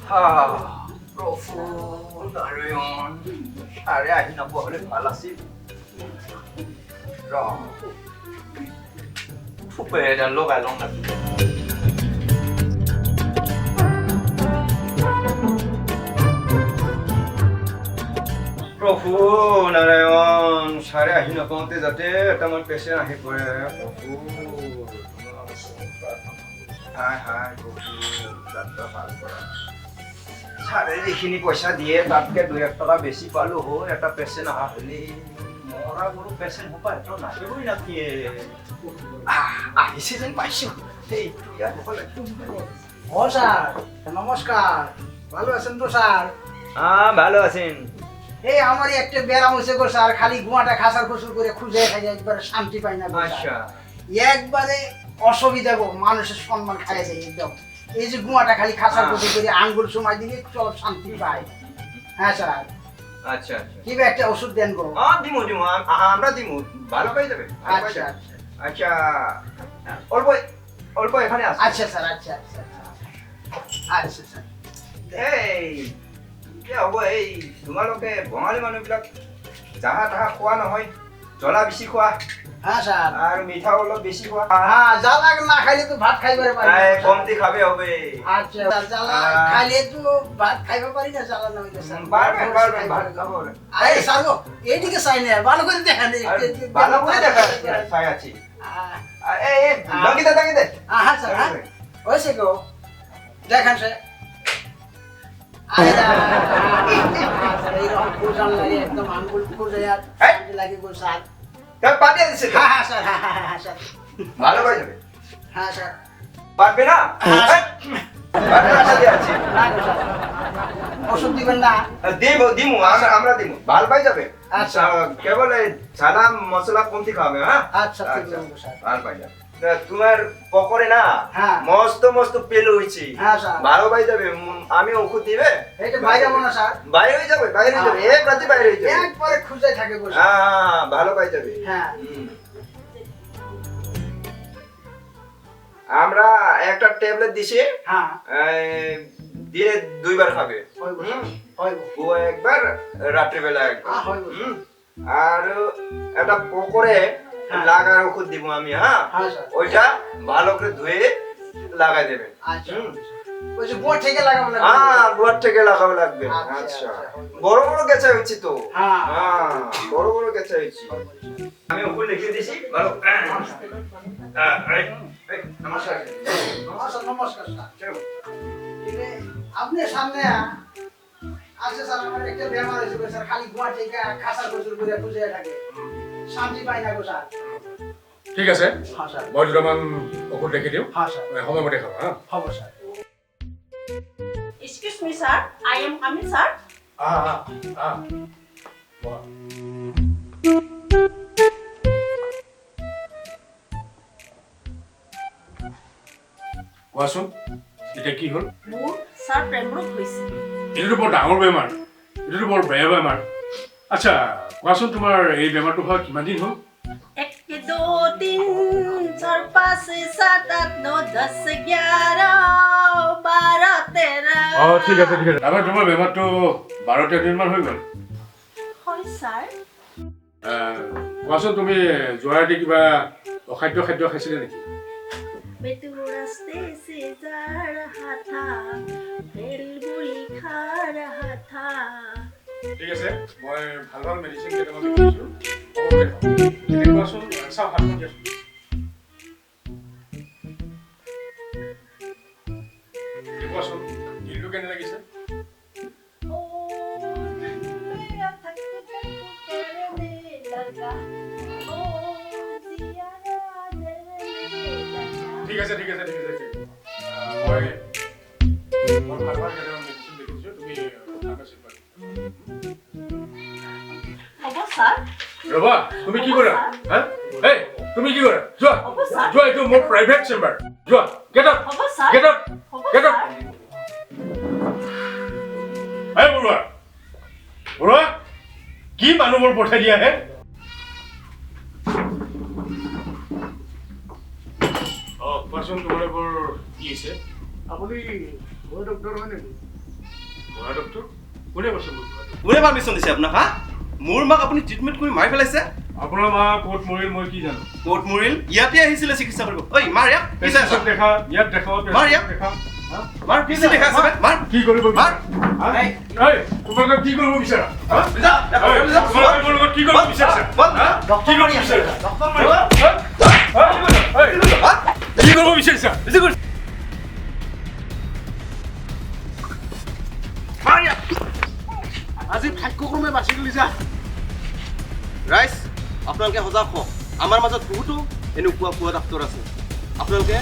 প্ৰভু নাৰায়ণ আৰে আহি নপোৱা হলে ভাল আছিল ফুপে এডাল লগাই লওঁ না প্ৰভু নাৰায়ণ সাৰে আহি নপাওঁতে যাতে এটা মোৰ পেচেণ্ট আহি পৰে প্ৰভু হাই হাই প্রভু যাত্রা ভাল করা সারে যিখিনি পয়সা দিয়ে তাতকে 2-1 টাকা বেশি পালো হয় এটা পেশেন্ট আহা হলে মরা গরু পেশেন্ট হবা এত নাহিবই নাকি আহিছে যেন পাইছো এই তুই আর বলে ও স্যার নমস্কার ভালো আছেন তো স্যার ভালো আছেন এই আমারই একটা ব্যারাম হইছে গো স্যার খালি গুয়াটা খাসার খুসুর করে খুঁজে খাই একবারে শান্তি পাই না আচ্ছা একবারে অসুবিধা গো মানুষের সম্মান খায় যায় একদম এই যে গুয়াটা খালি খাসার খুসুর করে আঙ্গুল সময় দিলে চল শান্তি পাই হ্যাঁ স্যার আচ্ছা আচ্ছা কি একটা ওষুধ দেন গো দিমু আমরা দিমু ভালো পাই যাবে আচ্ছা আচ্ছা অল্প অল্প এখানে আছে আচ্ছা স্যার আচ্ছা আচ্ছা স্যার এই হ'ব এই তোমালোকে বঙালী মানুহবিলাক জাহা তাহা খোৱা নহয় জ্বলা বেছি খোৱা হ্যাঁ স্যাৰ আৰ মিঠা অলপ বেশি খোৱা হ্যাঁ জ্বালা না খাইলে তো ভাত খাইবারে পারি না কমতি খাবে হবে আচ্ছা জ্বালা খাইলে তো ভাত খাইবা পারি না জ্বালা না হইলে স্যার পারবেন ভাত খাবো আরে স্যার গো এইদিকে চাই না ভালো করে দেখেন ভালো করে দেখা চাই আছি এই লঙ্গিতে হ্যাঁ স্যার হ্যাঁ হয়েছে গো দেখেন স্যার এইরকম খুঁজান লাগে একদম আঙ্গুল খুঁজে আর লাগে গো স্যার তার পাঠিয়ে দিছে হ্যাঁ স্যার হ্যাঁ স্যার ভালো হয়ে যাবে হ্যাঁ স্যার পারবে না ওষুধ দিবেন না দিমু আমরা দিমু ভালো পাই যাবে আচ্ছা কেবল সাদা মশলা কমতি খাবে হ্যাঁ আচ্ছা ঠিক আছে স্যার ভালো পাই যাবে তোমার পকরে না হ্যাঁ মস্ত মস্ত পেল হইছে হ্যাঁ স্যার ভালো পাই যাবে আমি ওষুধ দিবে এইটা বাইরে মনে স্যার বাইরে হয়ে যাবে এক রাতে বাইরে হয়ে যাবে একবারে খুঁজে থাকে গো হ্যাঁ ভালো পাই যাবে হ্যাঁ আমরা একটা ট্যাবলেট দিছি হ্যাঁ দিনে 2 বার খাবে হইব একবার রাত্রি বেলা একবার হইব আর একটা পকরে লাগার ওষুধ দিব আমি হ্যাঁ ওইটা ভালো করে ধুয়ে লাগাই দেবেন আচ্ছা ওই যে গোড় থেকে লাগাবো না হ্যাঁ গোড় থেকে লাগাবে লাগবে আচ্ছা বড় বড় গেছা হচ্ছে তো হ্যাঁ বড় বড় গেছা হচ্ছে আমি ওপরে লিখে দিছি ভালো নমস্কার নমস্কার স্যার আপনি সামনে আচ্ছা স্যার আমার একটা বেমার হয়েছে স্যার খালি গোড় থেকে খাসার খুচুর করে খুঁজে থাকে শান্তি পাই না গো স্যার ঠিক আছে হ্যাঁ স্যার মই দুটামান ঔষধ লিখি দিওঁ হ্যাঁ স্যার সময়মতে খাবা হা হ'ব sir Excuse me, sir. I am coming, sir. কোৱাচোন এতিয়া কি হ'ল মোৰ sir প্ৰেমৰোগ হৈছে। এইটো বৰ ডাঙৰ বেমাৰ এইটো বৰ বেয়া বেমাৰ আচ্ছা কোৱাচোন তোমাৰ এই বেমাৰটো হোৱা কিমান দিন হ'ল 1 2 3 4 5 6 7 8 9 10 11 12 13 ঠিক আছে তাৰমানে তোমাৰ বেমাৰটো 12-13 দিনমান হৈ গ'ল হয় ছাৰ কোৱাচোন তুমি যোৱা ৰাতি কিবা অখাদ্য খাদ্য খাইছিলা নেকি बेटू रास्ते से जा रहा था भेलपुरी खा रहा था ঠিক আছে মই ভাল ভাল মেডিচিন কেইটামান লিখিছোঁ এতিয়া কোৱাচোন চাওঁ হাতখন দিয়াচোন কোৱাচোন দিনটো কেনে লাগিছে मेरा थक करने लगा ओ जिया ঠিক আছে মই ভাল ভাল কেইটামান মেডিচিন লিখিছোঁ তুমি ফাৰ্মাচীত পাবা হ'ব ছাৰ ৰবা তুমি কি কৰা হা এই তুমি কি কৰা যোৱা হ'ব ছাৰ যোৱা এইটো মোৰ প্ৰাইভেট চেম্বাৰ যোৱা গেট আপ হ'ব sir get up get up এই বৰুৱা কি মানুহবোৰ পঠাই দিয়া হে কোৱাচোন তোমালোকৰ কি হৈছে আপুনি মই ডক্টৰ হয় নেকি বুঢ়া ডক্টৰ কোনে কৈছে মোৰ বুঢ়া ডক্টৰ? কোনে পাৰ্মিশ্যন দিছে আপোনাক হা মোৰ মাক আপুনি ট্ৰিটমেণ্ট কৰি মাৰি পেলাইছে আপোনাৰ মা ক'ত মৰিল মই কি জানো? ক'ত মৰিল ইয়াতে আহিছিলে চিকিৎসা কৰিব ঐ মাৰ ইয়াক পেচেণ্টক দেখা ইয়াত দেখাব মাৰ ইয়াক। দেখা মাৰ কি দেখা আছে মাৰ কি কৰিব মাৰ। বিচাৰা? তোমালোকে কি কৰিব বিচাৰা? তোমালোকে মোৰ লগত কি কৰিব বিচাৰিছা? কি কৰিব বিচাৰিছা? কি কৰিব বিচাৰিছা? আজি ভাগ্যক্ৰমে বাচি গলি যা ৰাইজ আপোনালোকে সজাগ হওক আমাৰ মাজত বহুতো এনেকুৱা পুৱা ডাক্তৰ আছে আপোনালোকে